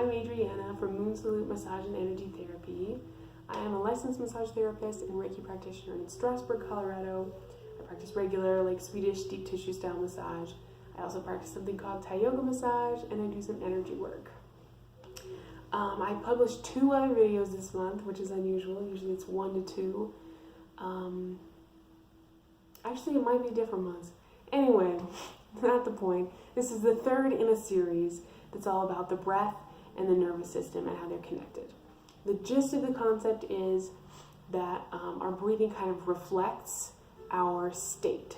I'm Adriana from Moon Salute Massage and Energy Therapy. I am a licensed massage therapist and Reiki practitioner in Strasbourg, Colorado. I practice regular, like Swedish deep tissue style massage. I also practice something called Thai yoga massage, and I do some energy work. I published 2 other videos this month, which is unusual. Usually it's 1 to 2. Actually, it might be different months. Anyway, not the point. This is the 3rd in a series that's all about the breath and the nervous system and how they're connected. The gist of the concept is that our breathing kind of reflects our state.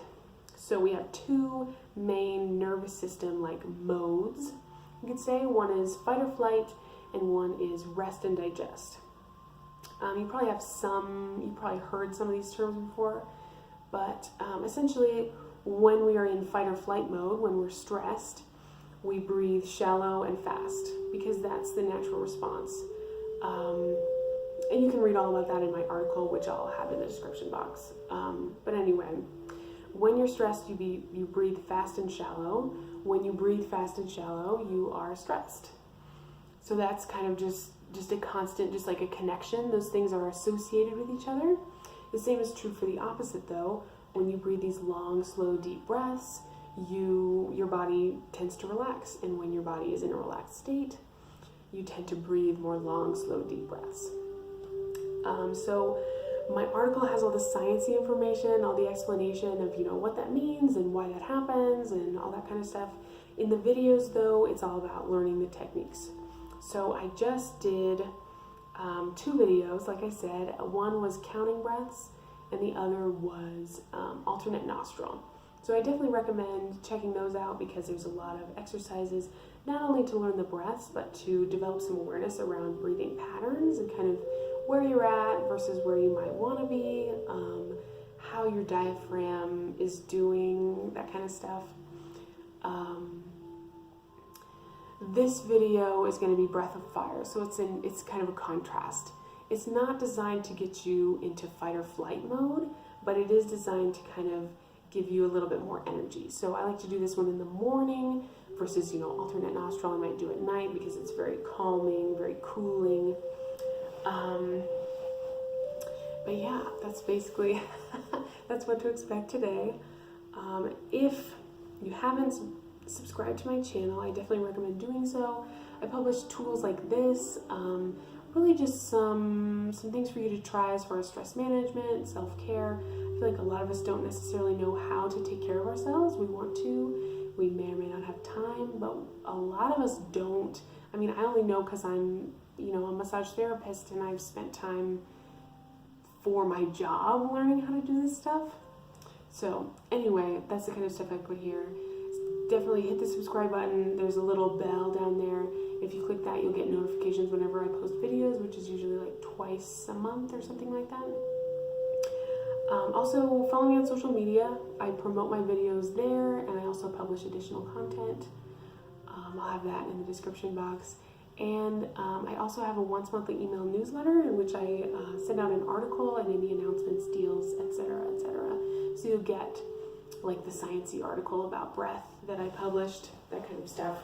So we have 2 main nervous system like modes, you could say. One is fight or flight, and one is rest and digest. You probably heard some of these terms before, but essentially when we are in fight or flight mode, when we're stressed, we breathe shallow and fast because that's the natural response. And you can read all about that in my article, which I'll have in the description box. But anyway, when you're stressed, you breathe fast and shallow. When you breathe fast and shallow, you are stressed. So that's kind of just a constant, just like a connection. Those things are associated with each other. The same is true for the opposite, though. When you breathe these long, slow, deep breaths, your body tends to relax. And when your body is in a relaxed state, you tend to breathe more long, slow, deep breaths. So my article has all the sciencey information, all the explanation of, what that means and why that happens and all that kind of stuff. In the videos, though, it's all about learning the techniques. So I just did 2 videos, like I said. One was counting breaths, and the other was alternate nostril. So I definitely recommend checking those out because there's a lot of exercises, not only to learn the breaths, but to develop some awareness around breathing patterns and kind of where you're at versus where you might want to be, how your diaphragm is doing, that kind of stuff. This video is going to be breath of fire, so it's kind of a contrast. It's not designed to get you into fight or flight mode, but it is designed to kind of give you a little bit more energy. So I like to do this one in the morning versus, alternate nostril I might do at night because it's very calming, very cooling. But yeah, that's basically, that's what to expect today. If you haven't subscribed to my channel, I definitely recommend doing so. I publish tools like this, really just some things for you to try as far as stress management, self-care. I feel like a lot of us don't necessarily know how to take care of ourselves. We want to, we may or may not have time, but a lot of us don't. I mean, I only know because I'm, a massage therapist and I've spent time for my job learning how to do this stuff. So anyway, that's the kind of stuff I put here. Definitely hit the subscribe button. There's a little bell down there. If you click that, you'll get notifications whenever I post videos, which is usually like twice a month or something like that. Also, follow me on social media. I promote my videos there, and I also publish additional content. I'll have that in the description box. And I also have a once monthly email newsletter in which I send out an article and any announcements, deals, etc., etc. So you'll get like the sciencey article about breath that I published, that kind of stuff.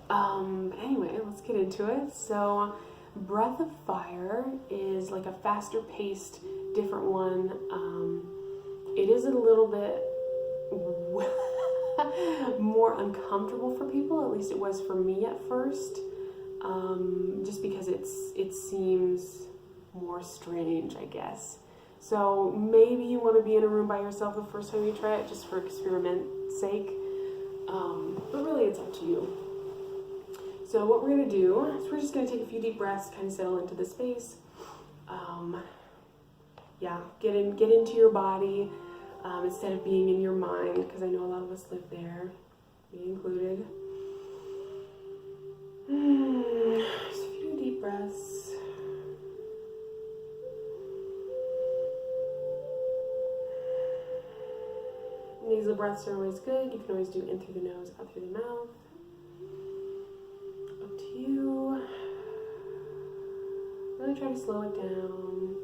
Anyway, let's get into it. So breath of fire is like a faster paced, different one. It is a little bit more uncomfortable for people, at least it was for me at first, just because it seems more strange, I guess. So maybe you want to be in a room by yourself the first time you try it, just for experiment's sake. But really, it's up to you. So what we're going to do is we're just going to take a few deep breaths, kind of settle into the space. Get into your body instead of being in your mind, because I know a lot of us live there, me included. Just a few deep breaths. Nasal breaths are always good. You can always do in through the nose, out through the mouth. Up to you. Really try to slow it down.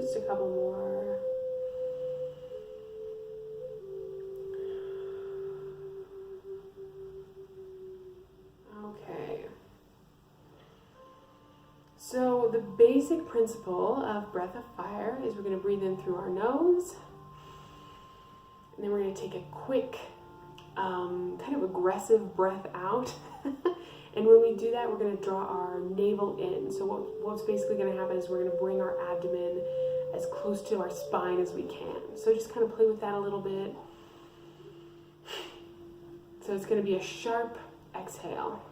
Just a couple more. Okay. So the basic principle of breath of fire is we're going to breathe in through our nose, and then we're going to take a quick, kind of aggressive breath out. And when we do that, we're going to draw our navel in. So what's basically going to happen is we're going to bring our abdomen as close to our spine as we can. So just kind of play with that a little bit. So it's going to be a sharp exhale.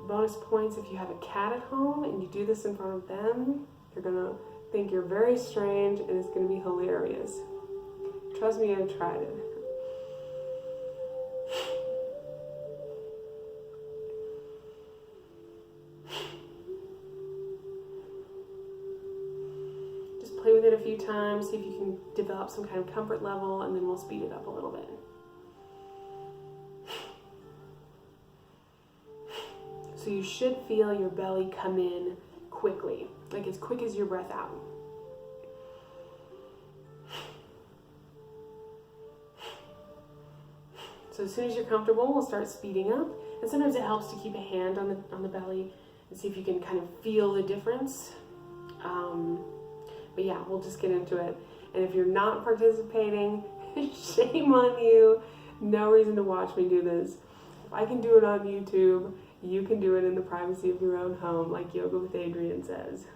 Bonus points if you have a cat at home and you do this in front of them, you're going to think you're very strange and it's going to be hilarious. Trust me, I've tried it. Just play with it a few times, see if you can develop some kind of comfort level, and then we'll speed it up a little bit. So you should feel your belly come in quickly, like as quick as your breath out. So as soon as you're comfortable, we'll start speeding up. And sometimes it helps to keep a hand on the belly and see if you can kind of feel the difference. But yeah, we'll just get into it. And if you're not participating, shame on you. No reason to watch me do this. If I can do it on YouTube, you can do it in the privacy of your own home, like Yoga with Adrienne says.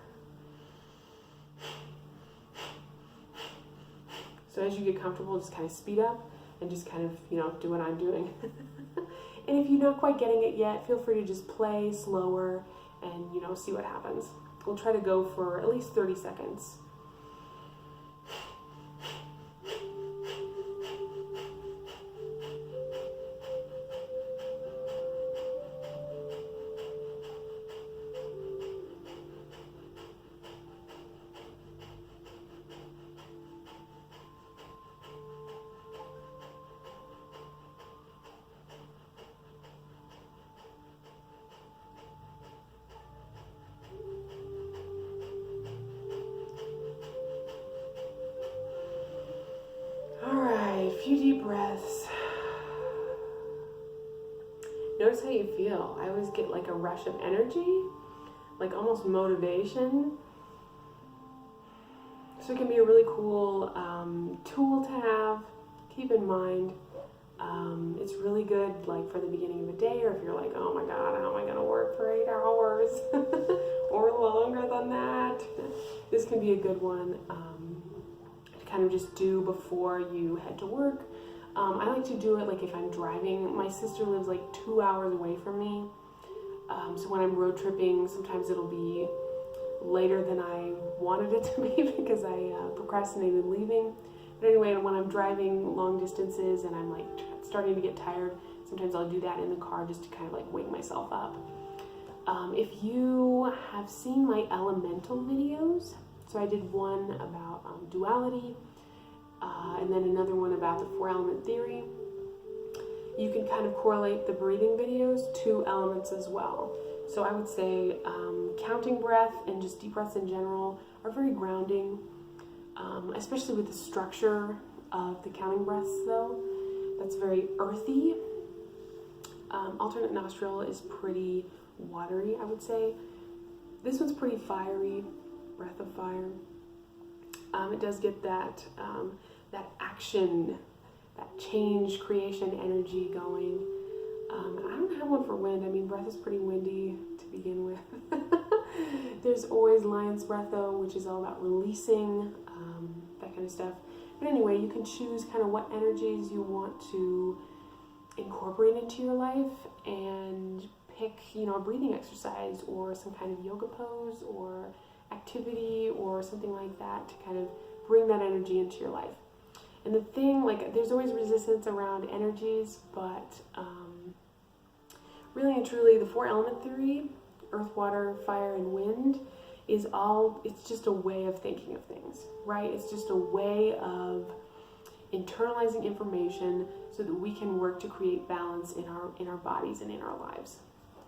So as you get comfortable, just kind of speed up and just kind of, do what I'm doing. And if you're not quite getting it yet, feel free to just play slower and, see what happens. We'll try to go for at least 30 seconds. Few deep breaths. Notice how you feel. I always get like a rush of energy, like almost motivation. So it can be a really cool tool to have. Keep in mind, it's really good like for the beginning of the day, or if you're like, oh my God, how am I going to work for 8 hours or longer than that? This can be a good one. Kind of just do before you head to work. I like to do it like if I'm driving. My sister lives like 2 hours away from me. So when I'm road tripping, sometimes it'll be later than I wanted it to be because I procrastinated leaving. But anyway, when I'm driving long distances and I'm like starting to get tired, sometimes I'll do that in the car just to kind of like wake myself up. If you have seen my elemental videos, so I did one about duality, and then another one about the 4-element theory. You can kind of correlate the breathing videos to elements as well. So I would say counting breath and just deep breaths in general are very grounding, especially with the structure of the counting breaths though. That's very earthy. Alternate nostril is pretty watery, I would say. This one's pretty fiery, breath of fire. It does get that action, that change, creation energy going. I don't have one for wind. I mean, breath is pretty windy to begin with. There's always lion's breath though, which is all about releasing, that kind of stuff. But anyway, you can choose kind of what energies you want to incorporate into your life and pick, a breathing exercise or some kind of yoga pose or activity or something like that to kind of bring that energy into your life. And the thing, there's always resistance around energies, but really and truly, the 4-element theory, earth, water, fire, and wind, it's just a way of thinking of things, right? It's just a way of internalizing information so that we can work to create balance in our bodies and in our lives.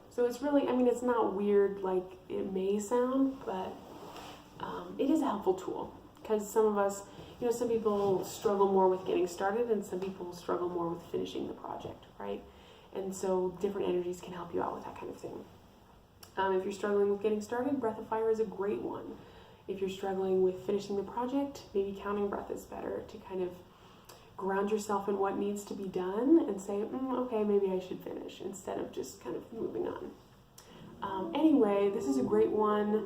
So it's really, it's not weird like it may sound, but it is a helpful tool, because some of us, some people struggle more with getting started and some people struggle more with finishing the project, right? And so different energies can help you out with that kind of thing. If you're struggling with getting started, Breath of Fire is a great one. If you're struggling with finishing the project, maybe counting breath is better to kind of ground yourself in what needs to be done and say, okay, maybe I should finish, instead of just kind of moving on. Anyway, this is a great one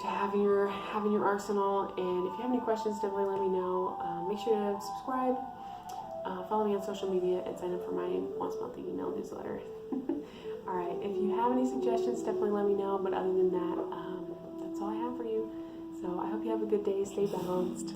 to have in your arsenal, and if you have any questions, definitely let me know. Make sure to subscribe, follow me on social media, and sign up for my once monthly email newsletter. All right, if you have any suggestions, definitely let me know, but other than that, that's all I have for you. So I hope you have a good day. Stay balanced.